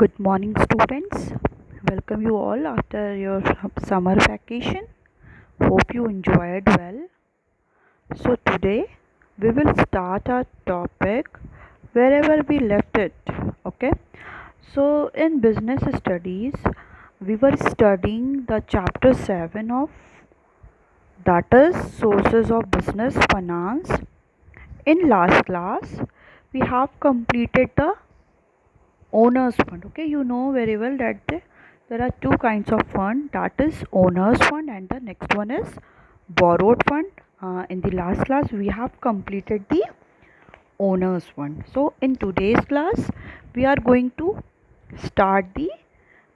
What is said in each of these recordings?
Good morning, students. Welcome you all after your summer vacation. Hope you enjoyed well. So, today we will start our topic wherever we left it. Okay, so in business studies, we were studying the chapter 7 of that is sources of business finance. In last class, we have completed the owners fund. Okay, you know very well that there are two kinds of fund, that is owners fund and the next one is borrowed fund. In the last class we have completed the owners fund. So in today's class we are going to start the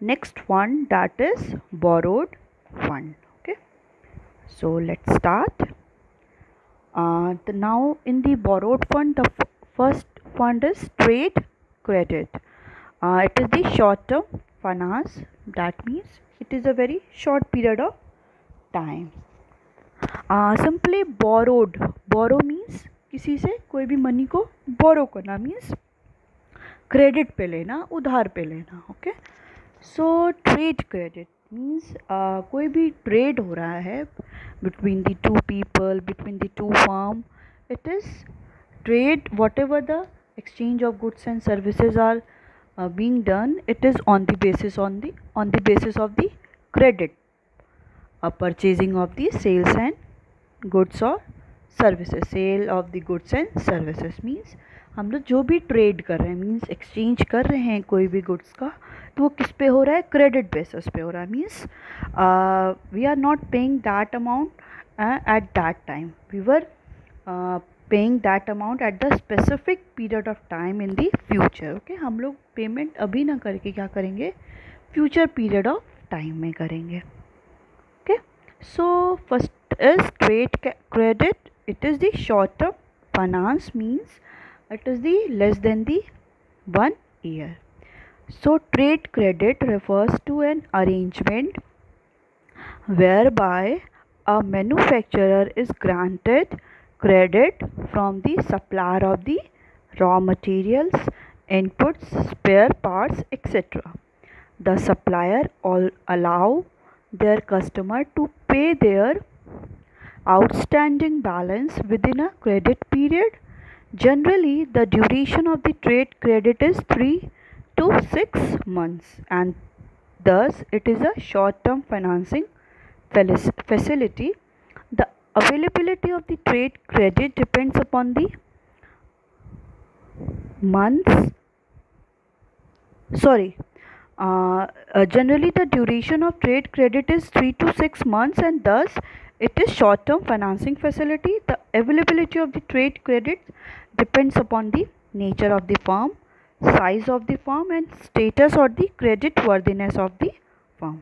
next one, that is borrowed fund. Okay, so let's start. Now in the borrowed fund, the first fund is trade credit. It is the short term finance, that means it is a very short period of time. Simply borrowed, borrow means किसी से कोई भी money को बोरो करना, means credit पे लेना, उधार पे लेना. Okay, so trade credit means कोई भी ट्रेड हो रहा है between the two people, between the two firm. It is trade, whatever the exchange of goods and services are being done, it is on the basis of the credit, purchasing of the sales and goods or services. Sale of the goods and services means हम लोग जो भी trade कर रहे हैं, means exchange कर रहे हैं कोई भी गुड्स का, तो वो किस पे हो रहा है, क्रेडिट बेसिस पे हो रहा है. Means we are not paying that amount at that time. We were paying that amount at the specific period of time in the future. Okay, हम लोग पेमेंट अभी ना करके क्या करेंगे, फ्यूचर पीरियड ऑफ टाइम में करेंगे. Okay, so first is trade credit. It is the short term finance, means it is the less than the 1 year. So trade credit refers to an arrangement whereby a manufacturer is granted credit from the supplier of the raw materials, inputs, spare parts, etc. The supplier allow their customer to pay their outstanding balance within a credit period. Generally, the duration of the trade credit is 3 to 6 months, and thus it is a short-term financing facility. The availability of the trade credit depends upon the months. Generally, the duration of trade credit is 3 to 6 months, and thus it is short-term financing facility. The availability of the trade credit depends upon the nature of the firm, size of the firm, and status or the credit worthiness of the firm.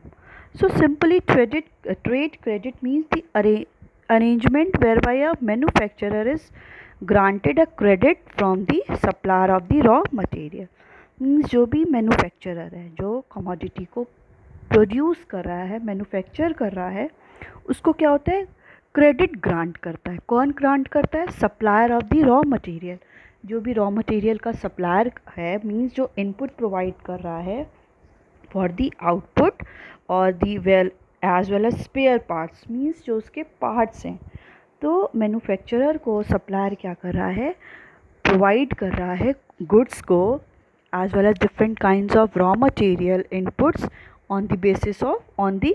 So simply trade credit means the arrangement whereby a manufacturer is granted a credit from the supplier of the raw material. Means जो भी manufacturer है, जो commodity को produce कर रहा है, manufacture कर रहा है, उसको क्या होता है, क्रेडिट ग्रांट करता है. कौन ग्रांट करता है, supplier of the raw material. जो भी रॉ मटेरियल का सप्लायर है, मीन्स जो इनपुट प्रोवाइड कर रहा है फॉर द आउटपुट और the as well as spare parts, means जो उसके पार्ट्स हैं. तो मैन्युफैक्चरर को सप्लायर क्या कर रहा है, प्रोवाइड कर रहा है गुड्स को as well as different kinds of raw material inputs on the basis of on the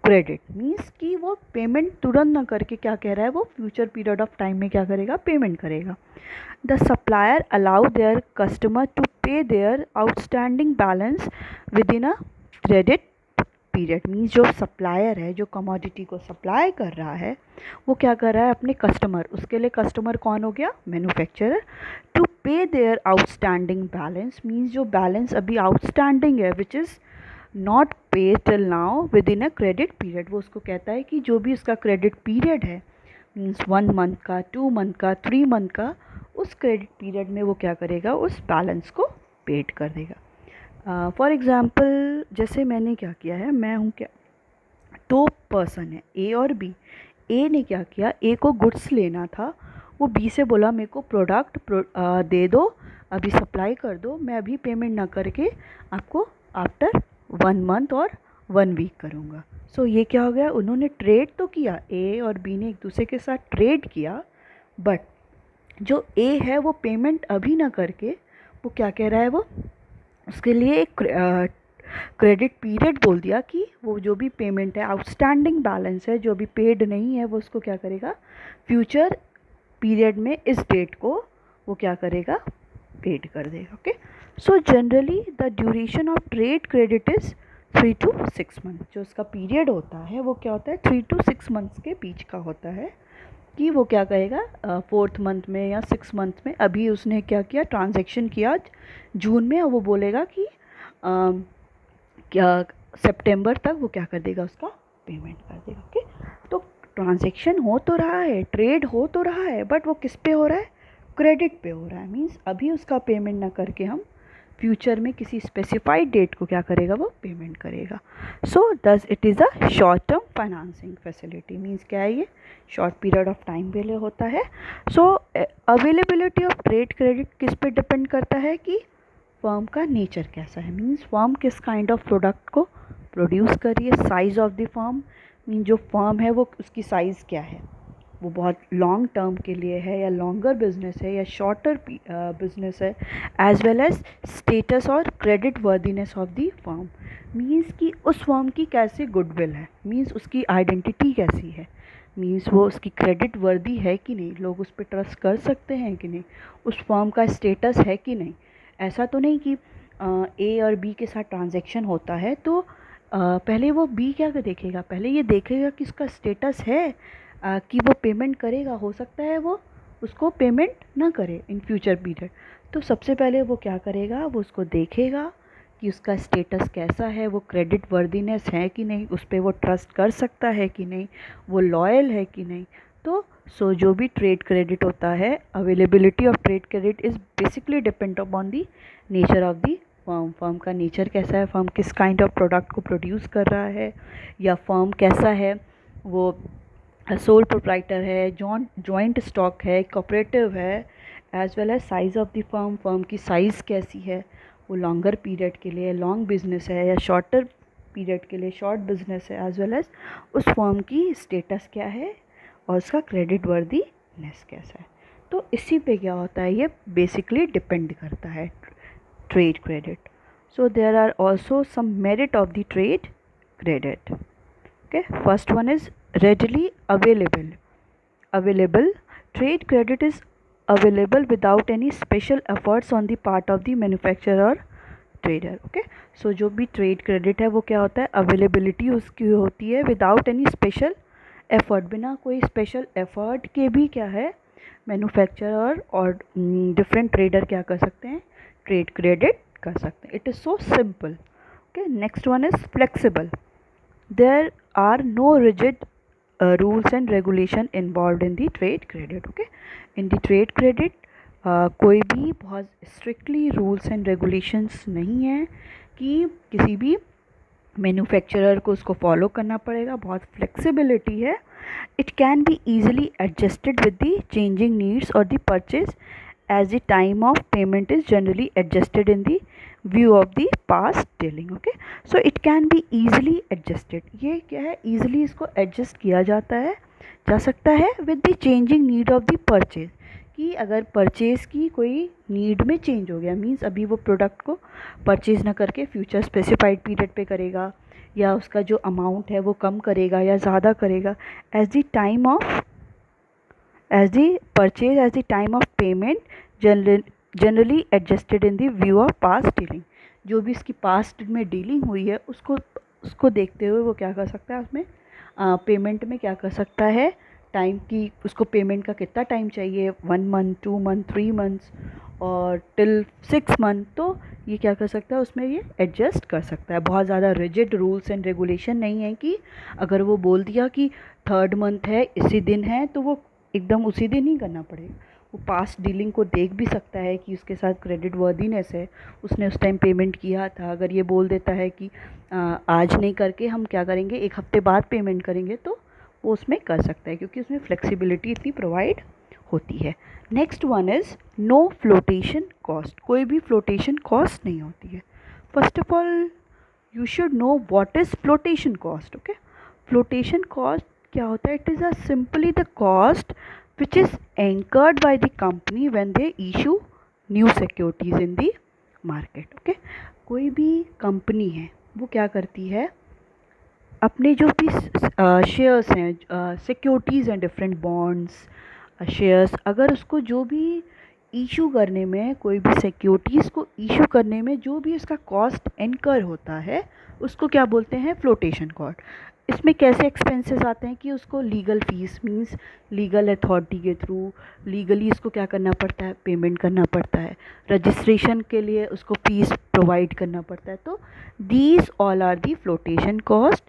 credit. Means कि वो पेमेंट तुरंत ना करके क्या कह रहा है, वो फ्यूचर पीरियड ऑफ टाइम में क्या करेगा, पेमेंट करेगा. The supplier allow their customer to pay their outstanding balance within a credit period. Means जो सप्लायर है, जो कमोडिटी को सप्लाई कर रहा है, वो क्या कर रहा है, अपने कस्टमर, उसके लिए कस्टमर कौन हो गया, manufacturer, to pay their outstanding balance. Means जो बैलेंस अभी आउटस्टैंडिंग है, विच इज़ नॉट पे till now with in a credit period. वो उसको कहता है कि जो भी उसका क्रेडिट पीरियड है, मीन्स 1 मंथ का, 2 मंथ का, 3 मंथ का, उस क्रेडिट पीरियड में वो क्या करेगा, उस बैलेंस को पेड कर देगा. फॉर एग्ज़ाम्पल, जैसे मैंने क्या किया है, मैं हूँ क्या, 2 पर्सन है, ए और बी. ए ने क्या किया, ए को गुड्स लेना था, वो बी से बोला मेरे को प्रोडक्ट दे दो, अभी सप्लाई कर दो, मैं अभी पेमेंट ना करके आपको आफ्टर 1 मंथ और 1 वीक करूँगा। सो ये क्या हो गया, उन्होंने ट्रेड तो किया, ए और बी ने एक दूसरे के साथ ट्रेड किया, बट जो ए है वो पेमेंट अभी ना करके वो क्या कह रहा है, वो उसके लिए एक क्रेडिट पीरियड बोल दिया कि वो जो भी पेमेंट है, आउटस्टैंडिंग बैलेंस है, जो भी पेड नहीं है, वो उसको क्या करेगा, फ्यूचर पीरियड में इस डेट को वो क्या करेगा, पेड कर देगा। Okay, so generally the duration of trade credit is 3 to 6 month. जो उसका पीरियड होता है वो क्या होता है, 3 to 6 मंथ्स के बीच का होता है, कि वो क्या कहेगा 4th मंथ में या 6 मंथ में। अभी उसने क्या किया, ट्रांजैक्शन किया जून में, और वो बोलेगा कि क्या सितंबर तक वो क्या कर देगा, उसका पेमेंट कर देगा। ओके, तो ट्रांजैक्शन हो तो रहा है, ट्रेड हो तो रहा है, बट वो किस पे हो रहा है, क्रेडिट पे हो रहा है। मींस अभी उसका पेमेंट ना करके हम फ्यूचर में किसी स्पेसिफाइड डेट को क्या करेगा, वो पेमेंट करेगा। So thus it is a short term financing facility. Means क्या है, ये शॉर्ट पीरियड ऑफ टाइम के लिए होता है। सो अवेलेबिलिटी ऑफ ट्रेड क्रेडिट किस पे डिपेंड करता है, कि फर्म का नेचर कैसा है, मींस फर्म किस काइंड ऑफ प्रोडक्ट को प्रोड्यूस कर रही है, size of the firm, mean जो फर्म है वो उसकी साइज़ क्या है, वो बहुत लॉन्ग टर्म के लिए है या लॉन्गर बिजनेस है या शॉर्टर बिजनेस है, एज वेल एज स्टेटस और credit worthiness of the firm. Means कि उस फर्म की कैसी गुडविल है, मींस उसकी आइडेंटिटी कैसी है, मींस वो उसकी क्रेडिट वर्दी है कि नहीं, लोग उस पर ट्रस्ट कर सकते हैं कि नहीं, उस फर्म का स्टेटस है कि नहीं। ऐसा तो नहीं कि ए और बी के साथ ट्रांजैक्शन होता है तो पहले वो बी क्या देखेगा, पहले ये देखेगा कि उसका स्टेटस है कि वो पेमेंट करेगा। हो सकता है वो उसको पेमेंट ना करे इन फ्यूचर पीरियड, तो सबसे पहले वो क्या करेगा, वो उसको देखेगा कि उसका स्टेटस कैसा है, वो क्रेडिट वर्दीनेस है कि नहीं, उस पर वो ट्रस्ट कर सकता है कि नहीं, वो लॉयल है कि नहीं। तो सो जो भी ट्रेड क्रेडिट होता है, availability of trade credit is basically depend upon the nature of the firm. Firm का नेचर कैसा है, फर्म किस काइंड ऑफ प्रोडक्ट को प्रोड्यूस कर रहा है, या फर्म कैसा है, वो सोल प्रोप्राइटर है, जॉइंट स्टॉक है, कोऑपरेटिव है, as well as size of the firm, firm की साइज़ कैसी है, वो लॉन्गर पीरियड के लिए लॉन्ग बिजनेस है या शॉर्टर पीरियड के लिए शॉर्ट बिजनेस है, एज वेल एज उस फर्म की स्टेटस क्या है और उसका क्रेडिट वर्दीनेस कैसा है। तो इसी पे क्या होता है, ये बेसिकली डिपेंड करता है trade credit. So there are also some merit of the trade credit. Okay, first one is readily available. Trade credit is available without any special efforts on the part of the manufacturer or trader. Okay, so जो भी trade credit है वो क्या होता है, availability उसकी होती है विदाउट एनी स्पेशल एफर्ट, बिना कोई स्पेशल एफर्ट के भी क्या है, मैन्युफैक्चरर और डिफरेंट ट्रेडर क्या कर सकते हैं, ट्रेड क्रेडिट कर सकते हैं। It is so simple. Okay, next one is flexible. There are no rigid rules and regulation involved in the trade credit. Okay, in the trade credit कोई भी बहुत strictly rules and regulations नहीं है कि किसी भी मैन्युफैक्चरर को उसको फॉलो करना पड़ेगा, बहुत फ्लेक्सिबिलिटी है। It can be easily adjusted with the changing needs और the purchase as the time of payment is generally adjusted in the view of the past dealing. Okay, so it can be easily adjusted. ये क्या है, easily इसको adjust किया जाता है, जा सकता है with the changing need of the purchase, कि अगर परचेज़ की कोई नीड में चेंज हो गया, मींस अभी वो प्रोडक्ट को परचेज़ ना करके फ्यूचर स्पेसिफाइड पीरियड पे करेगा, या उसका जो अमाउंट है वो कम करेगा या ज़्यादा करेगा, as the time of as the purchase as the time of payment generally adjusted in the view of past dealing। जो भी इसकी पास्ट में डीलिंग हुई है उसको देखते हुए वो क्या कर सकता है, उसमें पेमेंट में क्या कर सकता है, टाइम की उसको पेमेंट का कितना टाइम चाहिए, 1 मंथ, 2 मंथ, 3 मंथ्स और टिल 6 मंथ, तो ये क्या कर सकता है, उसमें ये एडजस्ट कर सकता है। बहुत ज़्यादा रिजिड रूल्स एंड रेगुलेशन नहीं है कि अगर वो बोल दिया कि 3rd मंथ है, इसी दिन है, तो वो एकदम उसी दिन ही करना पड़ेगा। वो पास्ट डीलिंग को देख भी सकता है कि उसके साथ क्रेडिट वर्दीनेस है, उसने उस टाइम पेमेंट किया था। अगर ये बोल देता है कि आज नहीं करके हम क्या करेंगे, 1 हफ्ते बाद पेमेंट करेंगे, तो वो उसमें कर सकता है, क्योंकि उसमें फ्लेक्सिबिलिटी इतनी प्रोवाइड होती है। Next one is no flotation cost, कोई भी फ्लोटेशन कॉस्ट नहीं होती है। First of all you should know what is flotation cost. Okay, flotation cost क्या होता है? It is a simply the cost which is incurred by the company when they issue new securities in the market. Okay, कोई भी company है वो क्या करती है, अपने जो भी शेयर्स हैं, सिक्योरिटीज़ हैं, डिफरेंट बॉन्ड्स, शेयर्स, अगर उसको जो भी इशू करने में, कोई भी सिक्योरिटीज़ को इशू करने में जो भी उसका कॉस्ट इनकर होता है उसको क्या बोलते हैं? Flotation cost. इसमें कैसे एक्सपेंसेस आते हैं कि उसको legal fees means legal authority के थ्रू लीगली इसको क्या करना पड़ता है? पेमेंट करना पड़ता है। रजिस्ट्रेशन के लिए उसको फीस प्रोवाइड करना पड़ता है। तो these all are the flotation cost,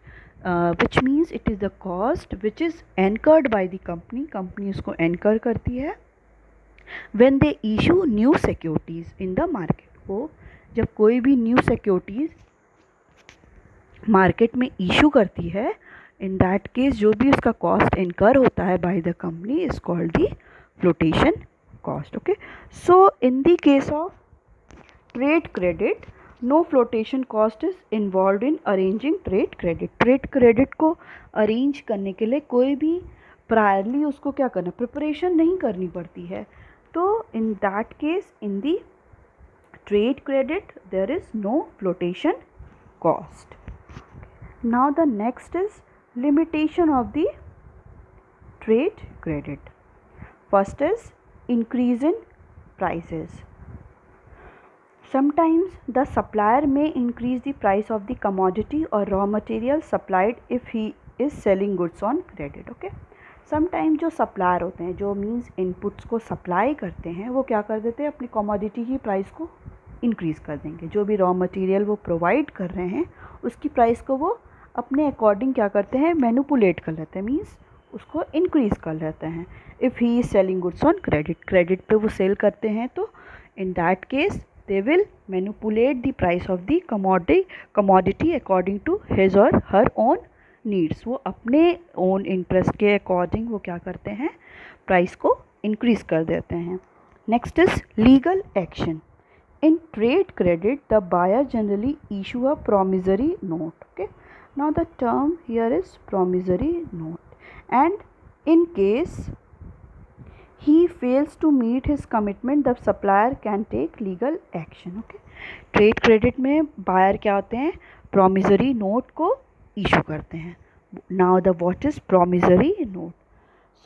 which means it is the cost which is incurred by the company, company उसको incur करती है when they issue new securities in the market। वो जब कोई भी न्यू सिक्योरिटीज़ मार्केट में issue करती है, इन दैट केस जो भी उसका कॉस्ट इनकर होता है by the company is called the flotation cost. Okay, so in the case of trade credit no flotation cost is involve in arranging trade credit. Trade credit को arrange करने के लिए कोई भी प्रायरली उसको क्या करना, प्रिपरेशन नहीं करनी पड़ती है। तो in that case in the trade credit there is no flotation cost. Now the next is limitation of the trade credit. First is increase in prices. Sometimes the supplier may increase the price of the commodity or raw material supplied if he is selling goods on credit. Okay, sometimes जो supplier होते हैं, जो means inputs को supply करते हैं, वो क्या कर देते हैं, अपनी commodity की प्राइस को इंक्रीज़ कर देंगे। जो भी रॉ मटेरियल वो प्रोवाइड कर रहे हैं उसकी प्राइस को वो अपने अकॉर्डिंग क्या करते हैं, मैनिपुलेट कर लेते हैं, मींस उसको इंक्रीज़ कर लेते हैं। If he is selling goods on credit, credit पे वो सेल करते हैं, तो in that case they will manipulate the price of the commodity according to his or her own needs. वो अपने ओन इंटरेस्ट के अकॉर्डिंग वो क्या करते हैं, प्राइस को इंक्रीज़ कर देते हैं। Next is legal action. In trade credit, the buyer generally issue a promissory note. Okay, now the term here is promissory note, and in case he fails to meet his commitment, the supplier can take legal action. Okay, trade credit में buyer क्या होते हैं, promissory note को issue करते हैं। Now the what is promissory note?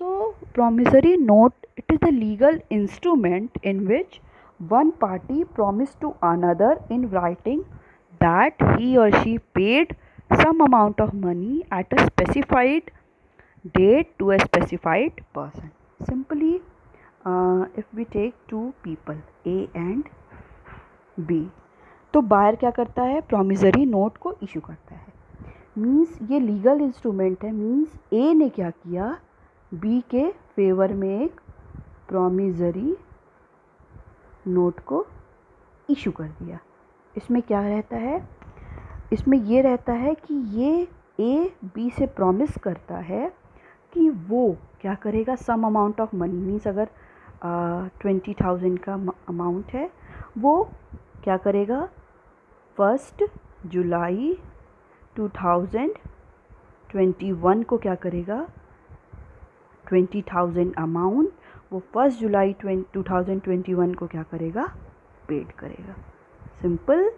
So promissory note, it is a legal instrument in which one party promised to another in writing that he or she paid some amount of money at a specified date to a specified person. Simply, if we take two people A and B, तो buyer क्या करता है, promissory note को issue करता है। Means ये legal instrument है, means ए ने क्या किया, बी के फेवर में एक प्रॉमिसरी नोट को इशू कर दिया। इसमें क्या रहता है, इसमें ये रहता है कि ये ए बी से प्रॉमिस करता है कि वो क्या करेगा, some amount of money, means अगर 20,000 का अमाउंट है, वो क्या करेगा, 1 जुलाई 2021 को क्या करेगा, 20,000 अमाउंट वो 1 जुलाई 2021 को क्या करेगा, पेड करेगा। Simple,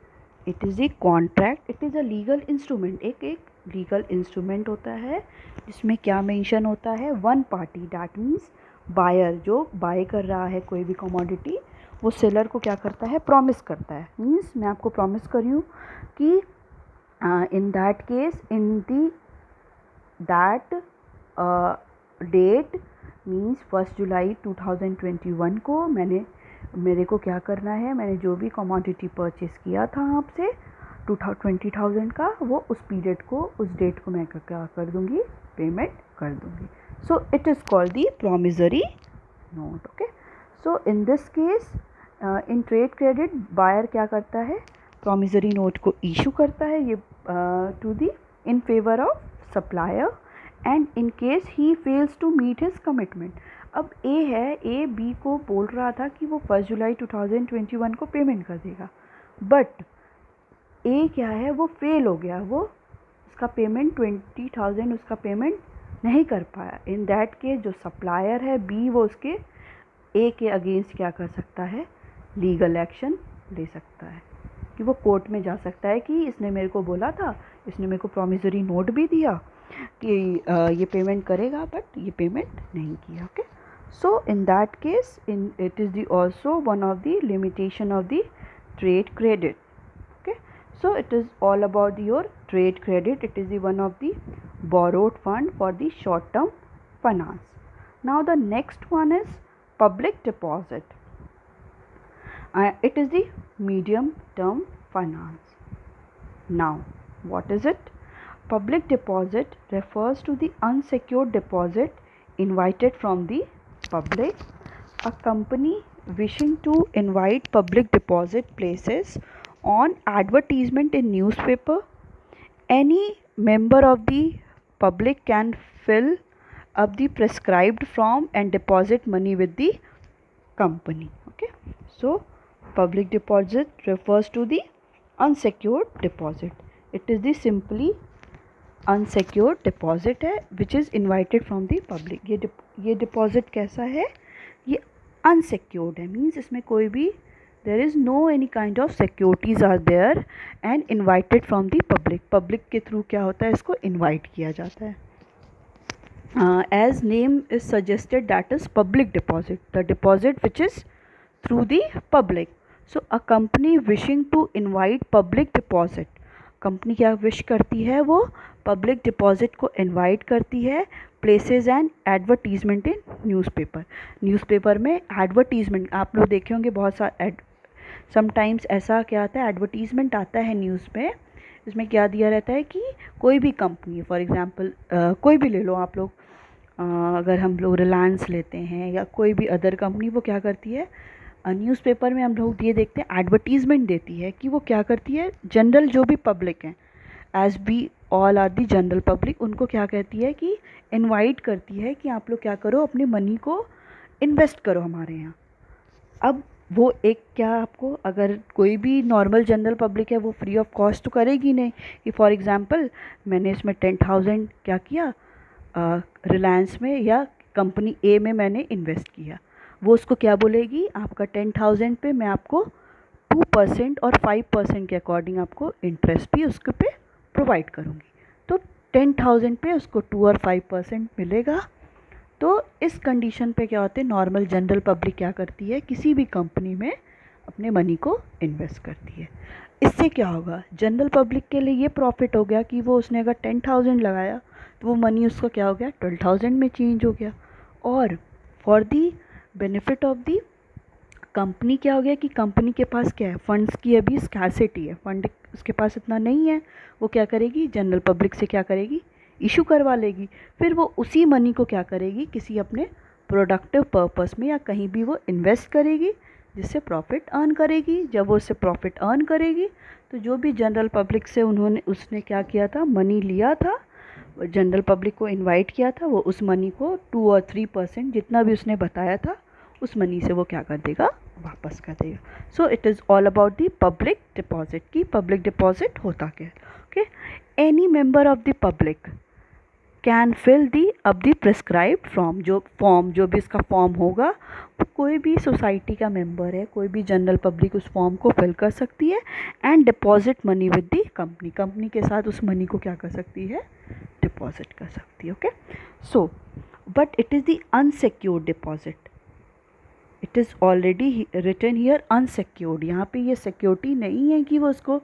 it is a contract, it is a legal instrument. एक लीगल इंस्ट्रूमेंट होता है जिसमें क्या मेंशन होता है, one party, that means buyer, जो बाय कर रहा है कोई भी कमोडिटी, वो सेलर को क्या करता है, प्रॉमिस करता है। मीन्स मैं आपको प्रॉमिस कर रही हूँ कि इन that case in the that that means 1 जुलाई 2021 को मेरे को क्या करना है, मैंने जो भी कमोडिटी परचेस किया था आपसे 20,000 का, वो उस पीरियड को, उस डेट को मैं क्या कर दूँगी, पेमेंट कर दूँगी। So it is called the promissory note. Okay, so in this case in trade credit buyer क्या करता है, प्रॉमिसरी नोट को इशू करता है ये to the in favour of supplier, and in case he fails to meet his commitment, अब ए है, ए बी को बोल रहा था कि वो 1 जुलाई 2021 को पेमेंट कर देगा, बट ए क्या है, वो फेल हो गया, वो उसका पेमेंट 20,000 उसका पेमेंट नहीं कर पाया। इन दैट केस जो सप्लायर है बी, वो उसके ए के अगेंस्ट क्या कर सकता है, लीगल एक्शन ले सकता है, कि वो कोर्ट में जा सकता है कि इसने मेरे को बोला था, इसने मेरे को प्रॉमिसरी नोट भी दिया कि ये पेमेंट करेगा, बट ये पेमेंट नहीं किया। Okay, so in that case it is the also one of the limitation of the trade credit. Okay, so it is all about your trade credit. It is the one of the borrowed fund for the short term finance. Now the next one is public deposit. It is the medium term finance. Now what is it? Public deposit refers to the unsecured deposit invited from the public. A company wishing to invite public deposit places on advertisement in newspaper. Any member of the public can fill up the prescribed form and deposit money with the company. Okay, so public deposit refers to the unsecured deposit. It is the simply unsecured deposit है which is invited from the public. ये deposit कैसा है, ये unsecured है, means इसमें कोई भी there is no any kind of securities are there and invited from the public. public के through क्या होता है, इसको invite किया जाता है. As name is suggested, that is public deposit, the deposit which is through the public. So a company wishing to invite public deposit, company क्या wish करती है, वो पब्लिक डिपॉजिट को इनवाइट करती है, places and advertisement in newspaper. Newspaper में advertisement आप लोग देखे होंगे, बहुत सारा समटाइम्स ऐसा क्या आता है, एडवर्टीजमेंट आता है न्यूज़ में. इसमें क्या दिया रहता है कि कोई भी कंपनी, फॉर एग्जांपल कोई भी ले लो आप लोग, अगर हम लोग रिलायंस लेते हैं या कोई भी अदर कंपनी, वो क्या करती है, न्यूज़पेपर में हम लोग ये देखते हैं एडवर्टीज़मेंट देती है कि वो क्या करती है, जनरल जो भी पब्लिक हैं, as we all are the general public, उनको क्या कहती है कि इनवाइट करती है कि आप लोग क्या करो, अपने मनी को इन्वेस्ट करो हमारे यहाँ. अब वो एक क्या, आपको अगर कोई भी नॉर्मल जनरल पब्लिक है वो फ्री ऑफ कॉस्ट तो करेगी नहीं, कि फॉर एग्जांपल मैंने इसमें 10,000 क्या किया, रिलायंस में या कंपनी ए में मैंने इन्वेस्ट किया, वो उसको क्या बोलेगी, आपका 10,000 पे मैं आपको 2% और 5% के अकॉर्डिंग आपको इंटरेस्ट भी उसके पे प्रोवाइड करूँगी. तो 10,000 पे उसको 2 और 5% मिलेगा. तो इस कंडीशन पे क्या होते हैं, नॉर्मल जनरल पब्लिक क्या करती है, किसी भी कंपनी में अपने मनी को इन्वेस्ट करती है. इससे क्या होगा, जनरल पब्लिक के लिए ये प्रॉफिट हो गया कि वो उसने अगर 10,000 लगाया तो वो मनी उसका क्या हो गया, 12,000 में चेंज हो गया. और for the benefit of the company क्या हो गया कि कंपनी के पास क्या है, फंड्स की अभी स्कैर्सिटी है, फंड उसके पास इतना नहीं है, वो क्या करेगी, जनरल पब्लिक से क्या करेगी, इशू करवा लेगी. फिर वो उसी मनी को क्या करेगी, किसी अपने प्रोडक्टिव पर्पस में या कहीं भी वो इन्वेस्ट करेगी, जिससे प्रॉफिट अर्न करेगी. जब वो उससे प्रॉफिट अर्न करेगी तो जो भी जनरल पब्लिक से उसने क्या किया था, मनी लिया था, जनरल पब्लिक को इनवाइट किया था, वो उस मनी को 2 और 3% जितना भी उसने बताया था, उस मनी से वो क्या कर देगा, वापस कर देगा. So it is all about the public deposit. की पब्लिक डिपॉजिट होता क्या है. Okay, any member of the public can fill the अब दी प्रिस्क्राइब्ड फॉर्म, जो भी इसका फॉर्म होगा, वो कोई भी सोसाइटी का मेंबर है, कोई भी जनरल पब्लिक उस फॉर्म को फिल कर सकती है and deposit money with the company. Company के साथ उस मनी को क्या कर सकती है, डिपॉजिट कर सकती है. Okay, so but it is the unsecured deposit. It is already written here unsecured. यहाँ पे ये सिक्योरिटी नहीं है कि वो उसको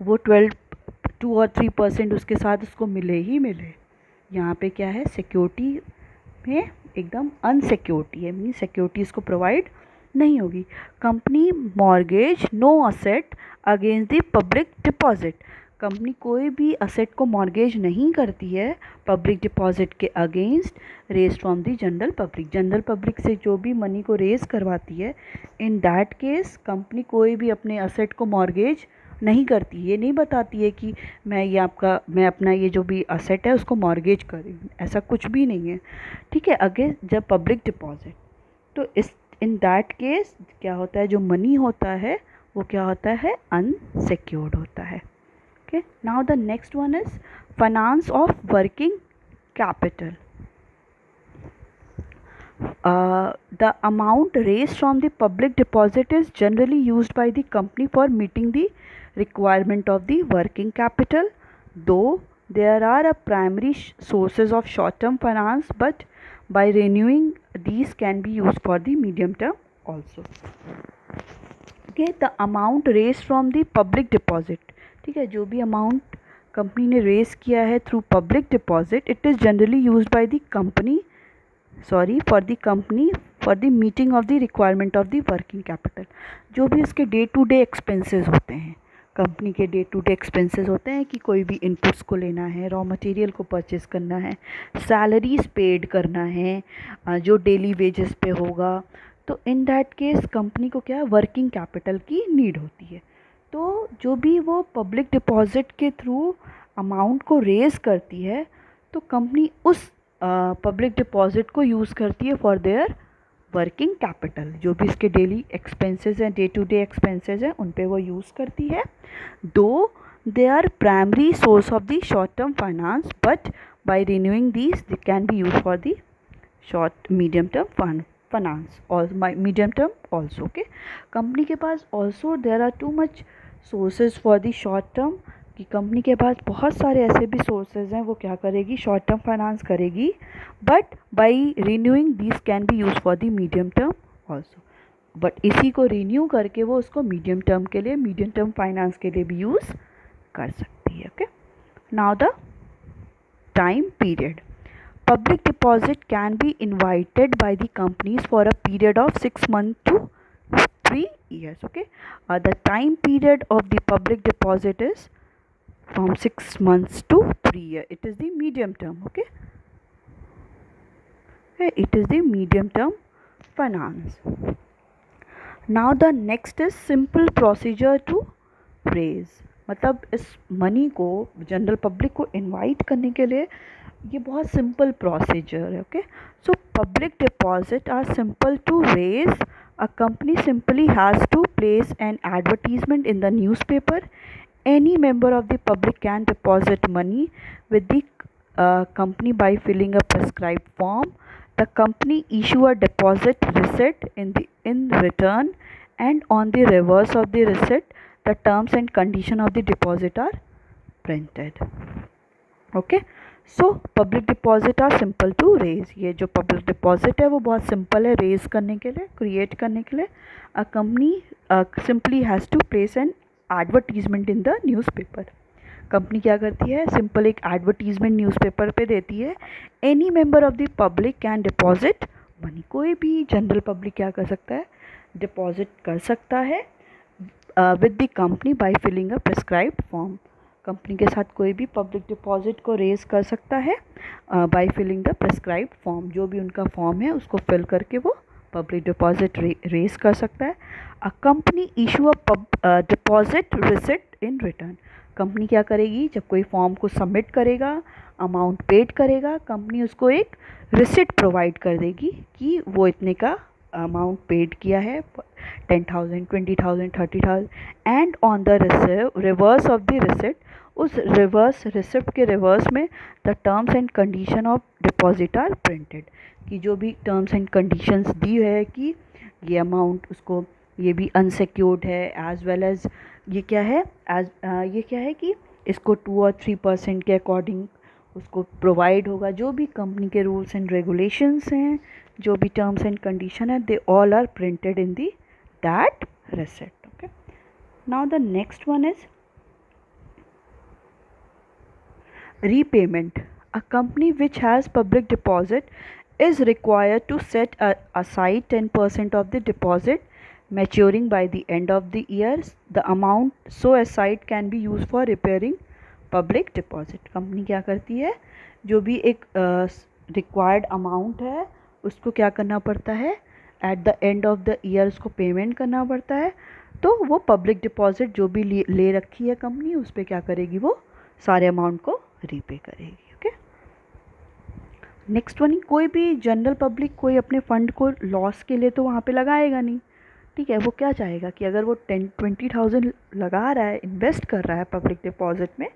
वो 2 और 3% उसके साथ उसको मिले ही मिले. यहाँ पे क्या है, सिक्योरिटी में एकदम अनसिक्योरिटी है, मीन सिक्योरिटी इसको प्रोवाइड नहीं होगी. Company mortgage no asset against the public deposit. Company कोई भी असेट को मॉर्गेज नहीं करती है पब्लिक डिपॉजिट के against raise from the general public. General public से जो भी मनी को रेज करवाती है, इन दैट केस कंपनी कोई भी अपने असेट को मॉर्गेज नहीं करती, ये नहीं बताती है कि मैं अपना ये जो भी असेट है उसको मॉर्गेज कर रही हूँ, ऐसा कुछ भी नहीं है, ठीक है। अगेन जब पब्लिक डिपॉजिट, तो इस इन दैट केस क्या होता है, जो मनी होता है वो क्या होता है, अनसिक्योर्ड होता है। Okay, now the next one is finance of working capital. The amount raised from the public deposit is generally used by the company for meeting the requirement of the working capital, though there are a primary sources of short-term finance, but by renewing these can be used for the medium term also. Okay, the amount raised from the public deposit, ठीक है, जो भी amount company ने raise किया है through public deposit, it is generally used by the company for the company for the meeting of the requirement of the working capital. जो भी उसके डे टू डे एक्सपेंसेस होते हैं, कंपनी के day to day expenses होते हैं कि कोई भी इनपुट्स को लेना है, रॉ मटेरियल को परचेस करना है, सैलरीज पेड करना है, जो डेली वेजेस पे होगा, तो इन दैट केस कंपनी को क्या वर्किंग कैपिटल की नीड होती है। तो जो भी वो पब्लिक डिपॉजिट के थ्रू अमाउंट को रेज़ करती है, तो कंपनी उस पब्लिक डिपॉजिट को यूज़ करती है फॉर देयर वर्किंग कैपिटल। जो भी इसके डेली एक्सपेंसेस हैं, डे टू डे एक्सपेंसेस हैं, उन पे वो यूज़ करती है। Though they are primary source of the short term finance, but by renewing these they can be use for the short medium term finance और medium term also. Okay, company के पास also there are too much sources for the short term, कि company के पास बहुत सारे ऐसे भी सोर्सेज हैं, वो क्या करेगी, शॉर्ट टर्म फाइनेंस करेगी, but by renewing this can be use for the medium term also. But इसी को रिन्यू करके वो उसको मीडियम टर्म के लिए, मीडियम टर्म फाइनेंस के लिए भी यूज़ कर सकती है। Okay, now the time period. Public deposit can be invited by the companies for a period of 6 months to 3 years. Okay, the time period of the public deposit is from 6 months to 3 years. It is the medium term. Okay, it is the medium term finance. Now the next is simple procedure to raise. मतलब इस money को general public को invite करने के लिए ये बहुत simple procedure है। Okay, so public deposit are simple to raise. A company simply has to place an advertisement in the newspaper. Any member of the public can deposit money with the company by filling a prescribed form. The company issue a deposit receipt in return, and on the reverse of the receipt the terms and condition of the deposit are printed. Okay, so public deposit are simple to raise. ये जो public deposit है वो बहुत simple है raise करने के लिए, create करने के लिए. A company simply has to place an advertisement in the newspaper. Company क्या करती है, सिंपल एक एडवर्टीजमेंट न्यूज़पेपर पे देती है. Any member of the public can deposit money. कोई भी जनरल पब्लिक क्या कर सकता है, डिपॉजिट कर सकता है with the company by filling a prescribed form. Company के साथ कोई भी पब्लिक डिपॉजिट को रेज़ कर सकता है by filling the prescribed form. जो भी उनका फॉर्म है उसको फिल करके वो पब्लिक डिपॉजिट रेज़ कर सकता है. A company issue a deposit receipt in return. Company क्या करेगी, जब कोई फॉर्म को सबमिट करेगा, अमाउंट पेड करेगा, कंपनी उसको एक रिसिट प्रोवाइड कर देगी कि वो इतने का अमाउंट पेड किया है, 10,000, 20,000, 30,000. And on the reverse of the receipt, उस रिवर्स रिसिप्ट के रिवर्स में the terms and condition of deposit are printed. कि जो भी टर्म्स एंड कंडीशंस दी है कि ये अमाउंट उसको, ये भी अनसिक्योर्ड है, एज वेल एज ये क्या है, ये क्या है कि इसको 2 और 3% के अकॉर्डिंग उसको प्रोवाइड होगा. जो भी कंपनी के रूल्स एंड रेगुलेशंस हैं, जो भी टर्म्स एंड कंडीशन है, they all are printed in the that receipt. Okay, now the next one is repayment. A company which has public deposit is required to set aside 10% of the deposit maturing by the end of the year. The amount so aside can be used for repairing public deposit. Company क्या करती है, जो भी एक required amount है उसको क्या करना पड़ता है, at the end of the year उसको पेमेंट करना पड़ता है. तो वो पब्लिक डिपॉजिट जो भी ले रखी है कंपनी उस पर क्या करेगी, वो सारे अमाउंट को रीपे करेगी। ओके, नेक्स्ट वन, कोई भी जनरल पब्लिक कोई अपने फंड को लॉस के लिए तो वहाँ पे लगाएगा नहीं, ठीक है। वो क्या चाहेगा कि अगर वो 10-20,000 लगा रहा है, इन्वेस्ट कर रहा है पब्लिक डिपॉजिट में,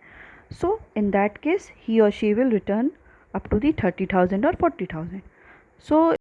सो इन दैट केस ही और she will return up to the 30,000 और 40,000। सो